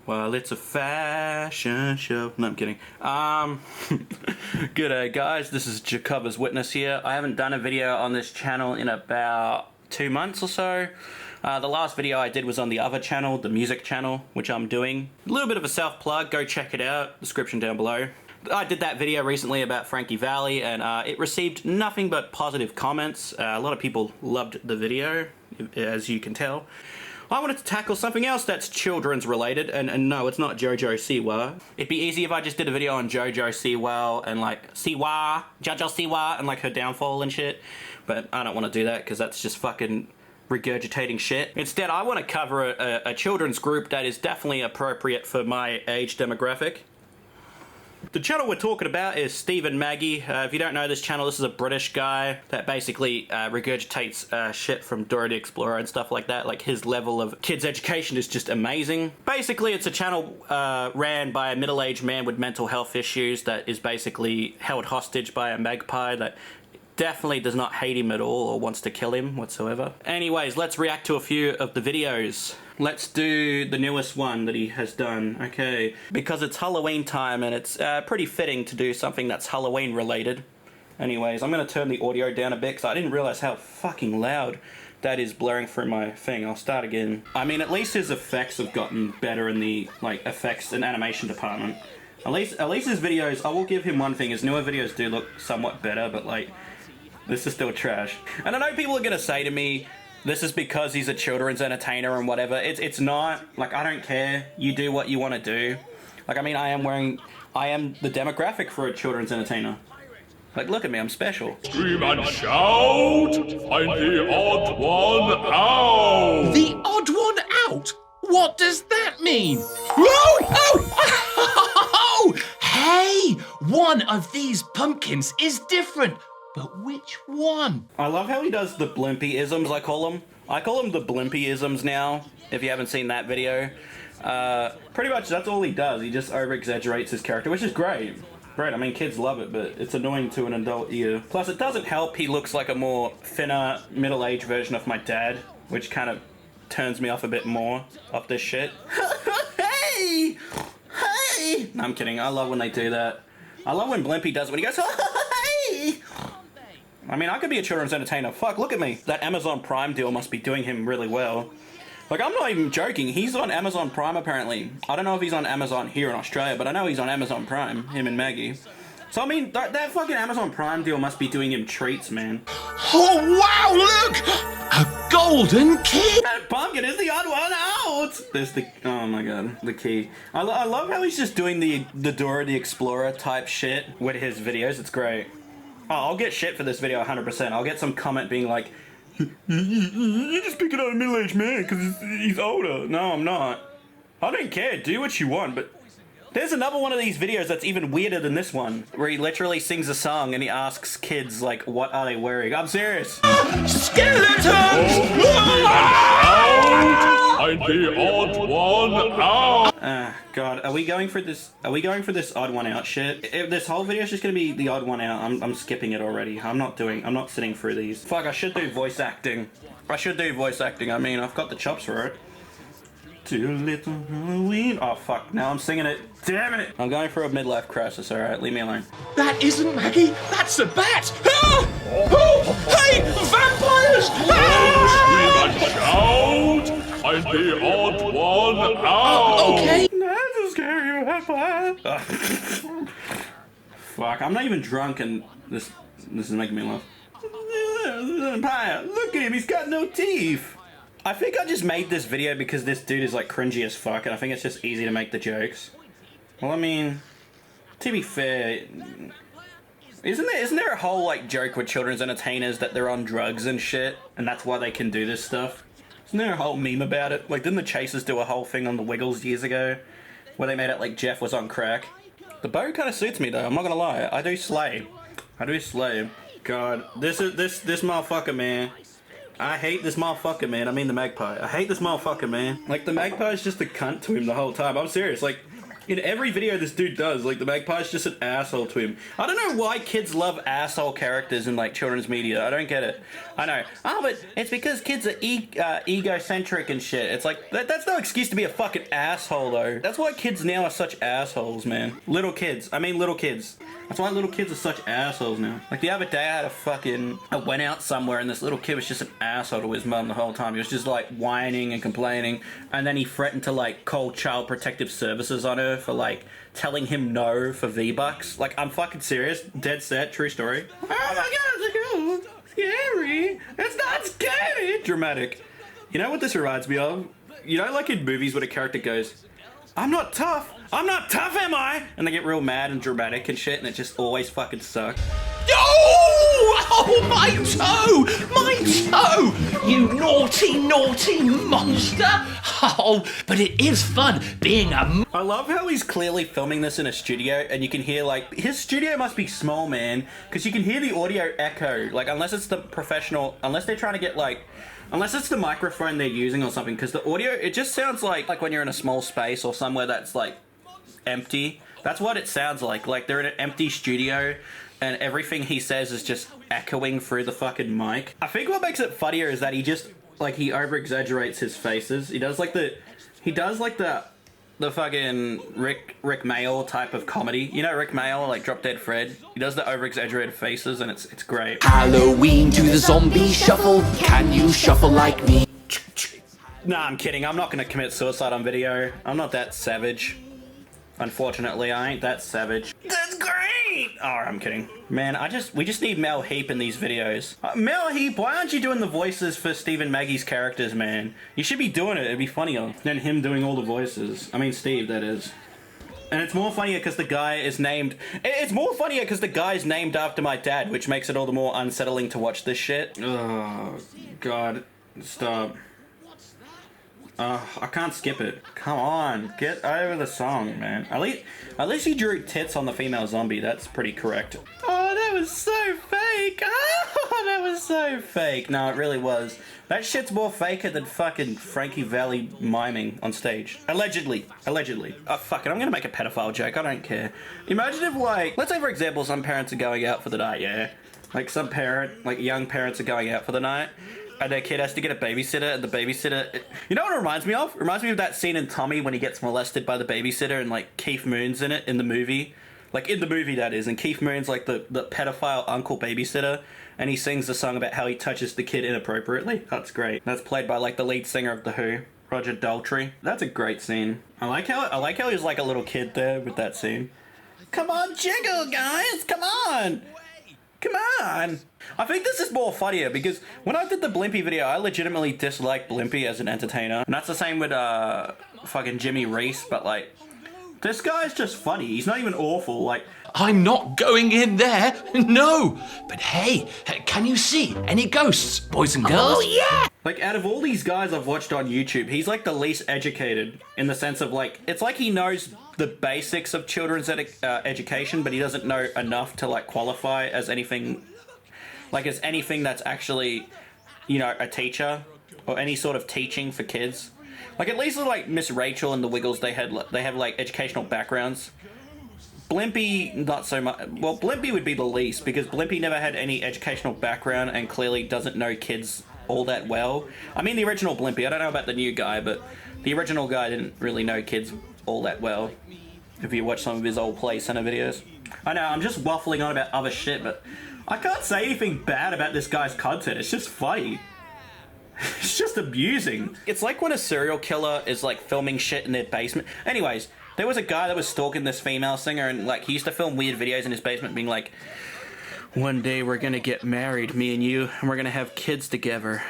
Well, it's a fashion show. No, I'm kidding. G'day guys, this is Jarkova's Witness here. I haven't done a video on this channel in about 2 months or so. The last video I did was on the other channel, the music channel, which I'm doing. A little bit of a self-plug, go check it out, description down below. I did that video recently about Frankie Valli and it received nothing but positive comments. A lot of people loved the video, as you can tell. I wanted to tackle something else that's children's related, and no, it's not JoJo Siwa. It'd be easy if I just did a video on JoJo Siwa and like JoJo Siwa and like her downfall and shit, but I don't want to do that because that's just fucking regurgitating shit. Instead, I want to cover a children's group that is definitely appropriate for my age demographic. The channel we're talking about is Steve Maggie. If you don't know this channel, this is a British guy that basically regurgitates shit from Dora the Explorer and stuff like that. Like, his level of kids' education is just amazing. Basically, it's a channel ran by a middle-aged man with mental health issues that is basically held hostage by a magpie that definitely does not hate him at all or wants to kill him whatsoever. Anyways, let's react to a few of the videos. Let's do the newest one that he has done, okay. Because it's Halloween time and it's pretty fitting to do something that's Halloween related. Anyways, I'm gonna turn the audio down a bit because I didn't realize how fucking loud that is blurring through my thing. I'll start again. I mean, at least his effects have gotten better in the like effects and animation department. At least his videos, I will give him one thing, his newer videos do look somewhat better, but like, this is still trash. And I know people are gonna say to me, this is because he's a children's entertainer and whatever. It's not. Like, I don't care. You do what you want to do. Like, I mean, I am the demographic for a children's entertainer. Like, look at me, I'm special. Scream and shout! Find the odd one out! The odd one out? What does that mean? Oh! Hey! One of these pumpkins is different. But which one? I love how he does the blimpy-isms, I call them. I call them the blimpy-isms now, if you haven't seen that video. Pretty much that's all he does. He just over-exaggerates his character, which is great. Great, I mean, kids love it, but it's annoying to an adult ear. Plus, it doesn't help he looks like a more thinner, middle-aged version of my dad, which kind of turns me off a bit more off this shit. Hey! Hey! No, I'm kidding. I love when they do that. I love when Blimpy does it when he goes, hey! I mean, I could be a children's entertainer. Fuck, look at me. That Amazon Prime deal must be doing him really well. Like, I'm not even joking. He's on Amazon Prime, apparently. I don't know if he's on Amazon here in Australia, but I know he's on Amazon Prime, him and Maggie. So, I mean, that fucking Amazon Prime deal must be doing him treats, man. Oh, wow, look! A golden key! That pumpkin is the odd one out! There's the... Oh, my God. The key. I love how he's just doing the Dora the Explorer type shit with his videos. It's great. Oh, I'll get shit for this video 100%. I'll get some comment being like, you're just picking on a middle-aged man because he's older. No, I'm not. I don't care. Do what you want, but... There's another one of these videos that's even weirder than this one, where he literally sings a song and he asks kids, like, what are they wearing? I'm serious. Skeletons! Find the odd one out! God, are we going for this odd one out shit? If this whole video is just gonna be the odd one out, I'm skipping it already. I'm not sitting through these. Fuck, I should do voice acting. I mean, I've got the chops for it. Too little Halloween. Oh fuck, now I'm singing it. Damn it! I'm going for a midlife crisis, alright? Leave me alone. That isn't Maggie, that's a bat! Ah! Oh! Hey! Vampires! Ah! Scream and shout! Find the odd one out! Okay. That's a scary vampire. Fuck, I'm not even drunk and this is making me laugh. Vampire, look at him, he's got no teeth! I think I just made this video because this dude is like cringy as fuck and I think it's just easy to make the jokes. Well, I mean, to be fair, isn't there a whole like joke with children's entertainers that they're on drugs and shit and that's why they can do this stuff? Isn't there a whole meme about it? Like, didn't the Chasers do a whole thing on the Wiggles years ago where they made it like Jeff was on crack? The bow kind of suits me though, I'm not gonna lie. I do slay. God, this motherfucker, man. I hate this motherfucker, man. I mean the magpie. I hate this motherfucker, man. Like, the magpie is just a cunt to him the whole time. I'm serious. Like, In every video this dude does, like, the magpie's just an asshole to him. I don't know why kids love asshole characters in, like, children's media. I don't get it. I know. Oh, but it's because kids are egocentric and shit. It's like, that's no excuse to be a fucking asshole, though. That's why kids now are such assholes, man. Little kids. I mean little kids. That's why little kids are such assholes now. Like, the other day I went out somewhere and this little kid was just an asshole to his mum the whole time. He was just, like, whining and complaining. And then he threatened to, like, call Child Protective Services on her for, like, telling him no for V-Bucks. Like, I'm fucking serious. Dead set. True story. Oh my god, it's scary. It's not scary. Dramatic. You know what this reminds me of? You know, like in movies when a character goes, I'm not tough, am I? And they get real mad and dramatic and shit, and it just always fucking sucks. Oh, my toe! My toe! You naughty, naughty monster! Oh, but it is fun being a... I love how he's clearly filming this in a studio, and you can hear, like, his studio must be small, man, because you can hear the audio echo, like, unless it's the professional, unless they're trying to get, like, unless it's the microphone they're using or something, because the audio, it just sounds like when you're in a small space or somewhere that's, like, empty. That's what it sounds like they're in an empty studio, and everything he says is just echoing through the fucking mic. I think what makes it funnier is that he just, like, he over-exaggerates his faces. He does like the fucking Rick Mayall type of comedy. You know Rick Mayall, like Drop Dead Fred? He does the over-exaggerated faces, and it's great. Halloween to the zombie shuffle. Can you shuffle like me? Nah, I'm kidding. I'm not gonna commit suicide on video. I'm not that savage. Unfortunately, I ain't that savage. That's great! Oh, I'm kidding. Man, we just need Mel Heap in these videos. Mel Heap, why aren't you doing the voices for Steve Maggie's characters, man? You should be doing it. It'd be funnier than him doing all the voices. I mean, Steve, that is. And it's more funnier because the guy is named... It's more funnier because the guy's named after my dad, which makes it all the more unsettling to watch this shit. Oh, God. Stop. I can't skip it. Come on, get over the song, man. At least he drew tits on the female zombie. That's pretty correct. Oh, that was so fake. Oh, that was so fake. No, it really was. That shit's more faker than fucking Frankie Valli miming on stage. Allegedly. Oh, fuck it. I'm gonna make a pedophile joke. I don't care. Imagine if, like, let's say for example, some parents are going out for the night, yeah? Like young parents are going out for the night, and their kid has to get a babysitter, and the babysitter... You know what it reminds me of? It reminds me of that scene in Tommy when he gets molested by the babysitter, and, like, Keith Moon's in it, in the movie. Like, in the movie, that is. And Keith Moon's, like, the pedophile uncle babysitter, and he sings the song about how he touches the kid inappropriately. That's great. That's played by, like, the lead singer of The Who, Roger Daltrey. That's a great scene. I like how he's like a little kid there with that scene. Come on, jiggle, guys! Come on! Come on! I think this is more funnier because when I did the Blimpy video, I legitimately disliked Blimpy as an entertainer. And that's the same with fucking Jimmy Reese, but like, this guy's just funny. He's not even awful. Like, I'm not going in there. No. But hey, can you see any ghosts, boys and girls? Oh, yeah. Like, out of all these guys I've watched on YouTube, he's like the least educated in the sense of like, it's like he knows the basics of children's education, but he doesn't know enough to like qualify as anything, like as anything that's actually, you know, a teacher or any sort of teaching for kids. Like at least like Miss Rachel and the Wiggles, they have like educational backgrounds. Blimpy, not so much. Well, Blimpy would be the least because Blimpy never had any educational background and clearly doesn't know kids all that well. I mean, the original Blimpy. I don't know about the new guy, but the original guy didn't really know kids all that well. If you watch some of his old Play Center videos. I know, I'm just waffling on about other shit, but I can't say anything bad about this guy's content. It's just funny. It's just amusing. It's like when a serial killer is like filming shit in their basement. Anyways, there was a guy that was stalking this female singer and like he used to film weird videos in his basement being like, one day we're gonna get married, me and you, and we're gonna have kids together.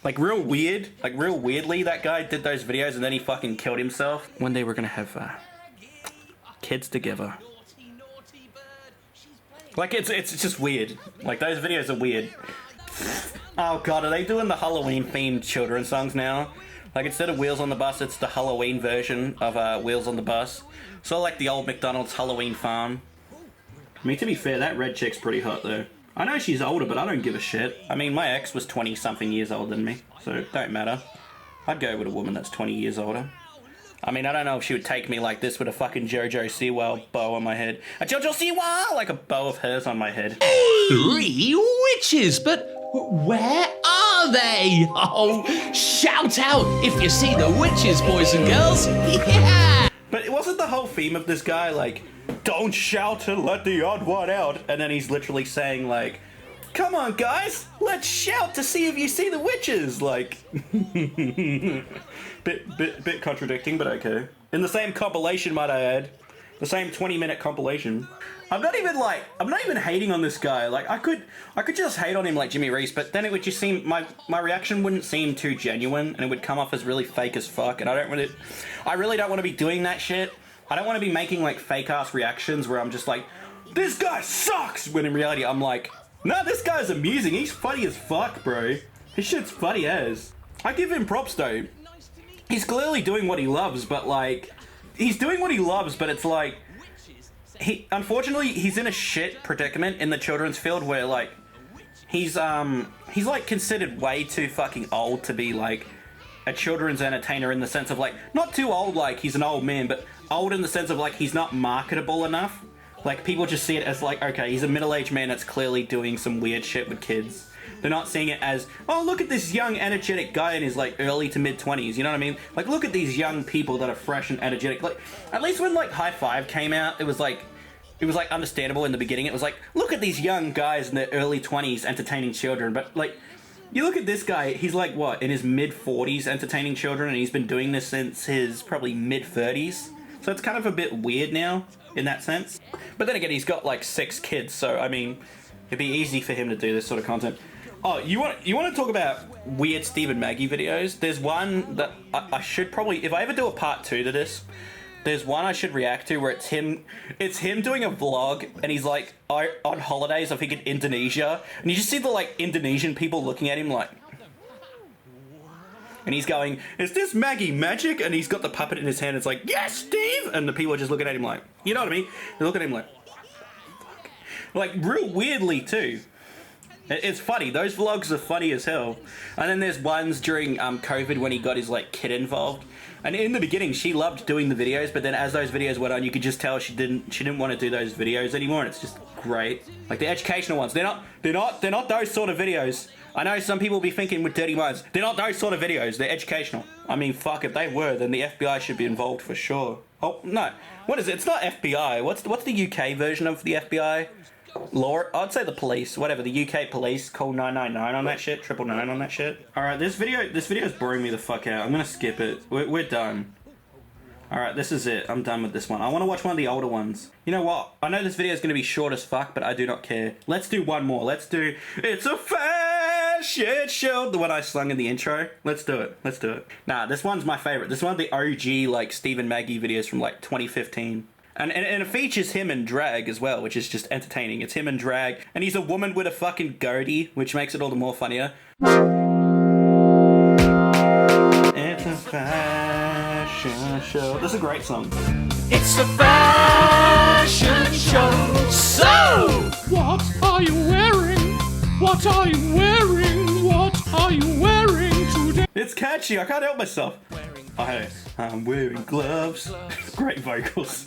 Like real weird, like real weirdly that guy did those videos and then he fucking killed himself. One day we're gonna have kids together. Like it's just weird. Like those videos are weird. Oh god, are they doing the Halloween themed children's songs now? Like instead of Wheels on the Bus, it's the Halloween version of Wheels on the Bus. So like the old McDonald's Halloween Farm. I mean, to be fair, that red chick's pretty hot though. I know she's older, but I don't give a shit. I mean, my ex was 20-something years older than me, so it don't matter. I'd go with a woman that's 20 years older. I mean, I don't know if she would take me like this with a fucking JoJo Siwa bow on my head. A JoJo Siwa! Like a bow of hers on my head. 3 witches, but where are they? Oh, shout out if you see the witches, boys and girls. Yeah! But it wasn't the whole theme of this guy, like, don't shout and let the odd one out. And then he's literally saying, like, come on, guys, let's shout to see if you see the witches. Like, bit contradicting, but okay. In the same compilation, might I add, the same 20-minute compilation. I'm not even hating on this guy. Like, I could just hate on him like Jimmy Reese, but then it would just seem, my reaction wouldn't seem too genuine, and it would come off as really fake as fuck. And I really don't want to be doing that shit. I don't want to be making like fake ass reactions where I'm just like, this guy sucks, when in reality I'm like, no, this guy's amusing. He's funny as fuck, bro. His shit's funny as. I give him props though. He's clearly doing what he loves, but like, he's doing what he loves, but it's like, unfortunately, he's in a shit predicament in the children's field where like, he's like considered way too fucking old to be like a children's entertainer, in the sense of like, not too old like he's an old man, but old in the sense of like, he's not marketable enough. Like, people just see it as like, okay, he's a middle-aged man that's clearly doing some weird shit with kids. They're not seeing it as, oh, look at this young, energetic guy in his like early to mid-20s, you know what I mean? Like, look at these young people that are fresh and energetic. Like, at least when like High Five came out, it was like understandable in the beginning. It was like, look at these young guys in their early 20s entertaining children. But like, you look at this guy, he's like, what, in his mid-40s entertaining children, and he's been doing this since his probably mid-30s. So it's kind of a bit weird now, in that sense. But then again, he's got like 6 kids, so I mean, it'd be easy for him to do this sort of content. Oh, you want to talk about weird Steve Maggie videos? There's one that I should probably, if I ever do a part 2 to this, there's one I should react to where it's him doing a vlog, and he's like on holidays, I think in Indonesia, and you just see the like Indonesian people looking at him like, and he's going, is this Maggie magic? And he's got the puppet in his hand. It's like, yes, Steve! And the people are just looking at him like, you know what I mean? They look at him like, fuck. Like, real weirdly, too. It's funny. Those vlogs are funny as hell. And then there's ones during COVID when he got his, like, kid involved. And in the beginning, she loved doing the videos, but then as those videos went on, you could just tell she didn't want to do those videos anymore, and it's just great. Like, the educational ones, they're not those sort of videos. I know some people will be thinking with dirty minds, they're not those sort of videos, they're educational. I mean, fuck, if they were, then the FBI should be involved for sure. Oh, no. What is it? It's not FBI. What's the UK version of the FBI? Law? I'd say the police. Whatever, the UK police. Call 999 on that shit. 999 on that shit. Alright, this video is boring me the fuck out. I'm gonna skip it. We're done. Alright, this is it. I'm done with this one. I want to watch one of the older ones. You know what? I know this video is going to be short as fuck, but I do not care. Let's do one more. Let's do It's a Fashion Show. The one I slung in the intro. Let's do it. Let's do it. Nah, this one's my favorite. This is one of the OG, like, Steve Maggie videos from, like, 2015. And it features him in drag as well, which is just entertaining. It's him in drag, and he's a woman with a fucking goatee, which makes it all the more funnier. It's a fashion show. This is a great song. It's a fashion show. So, What are you wearing? What are you wearing? What are you wearing today? It's catchy. I can't help myself. Oh, hey, I'm wearing gloves. Great vocals.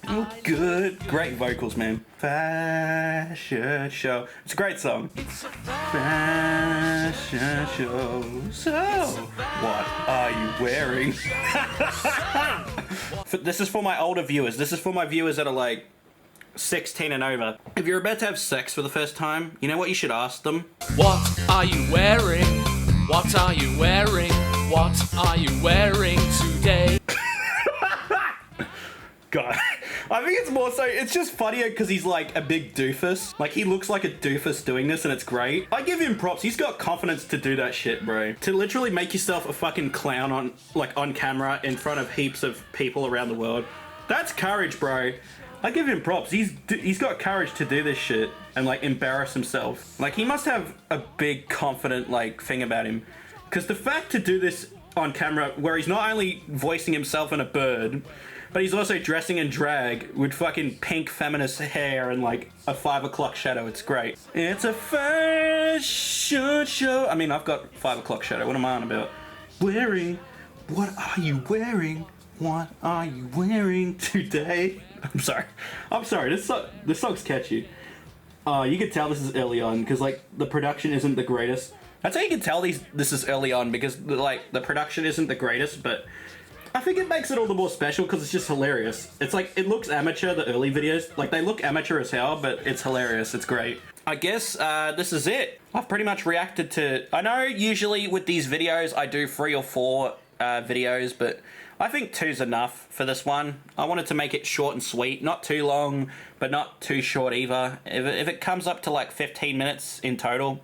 Oh, good. Great vocals, man. Fashion show. It's a great song. Fashion show. So, what are you wearing? This is for my older viewers. This is for my viewers that are like 16 and over. If you're about to have sex for the first time, you know what you should ask them? what are you wearing? What are you wearing? What are you wearing today? God. I think it's more so, it's just funnier because he's like a big doofus. Like, he looks like a doofus doing this, and it's great. I give him props. He's got confidence to do that shit, bro. To literally make yourself a fucking clown on camera in front of heaps of people around the world. That's courage, bro. I give him props. He's got courage to do this shit and like embarrass himself. Like, he must have a big confident like thing about him. Because the fact to do this on camera where he's not only voicing himself in a bird, but he's also dressing in drag with fucking pink feminist hair and like a 5 o'clock shadow. It's great. It's a fashion show. I mean, I've got 5 o'clock shadow. What am I on about? Wearing What are you wearing? What are you wearing today? I'm sorry. This song's catchy. You can tell this is early on because like the production isn't the greatest. That's how you can tell this is early on because like the production isn't the greatest, but I think it makes it all the more special because it's just hilarious. It's like it looks amateur. The early videos, like they look amateur as hell, but it's hilarious. It's great. I guess this is it. I've pretty much reacted to. I know usually with these videos I do 3 or 4 videos, but I think 2's enough for this one. I wanted to make it short and sweet, not too long, but not too short either. If it comes up to like 15 minutes in total,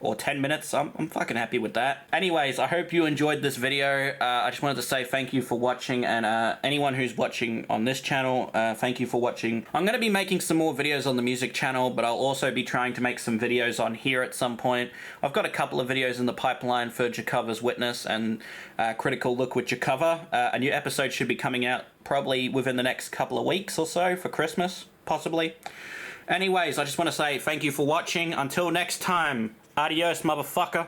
or 10 minutes, I'm fucking happy with that. Anyways, I hope you enjoyed this video. I just wanted to say thank you for watching, and anyone who's watching on this channel, thank you for watching. I'm going to be making some more videos on the music channel, but I'll also be trying to make some videos on here at some point. I've got a couple of videos in the pipeline for Jarkova's Witness and Critical Look with Jarkova. A new episode should be coming out probably within the next couple of weeks or so for Christmas, possibly. Anyways, I just want to say thank you for watching. Until next time, adios, motherfucker.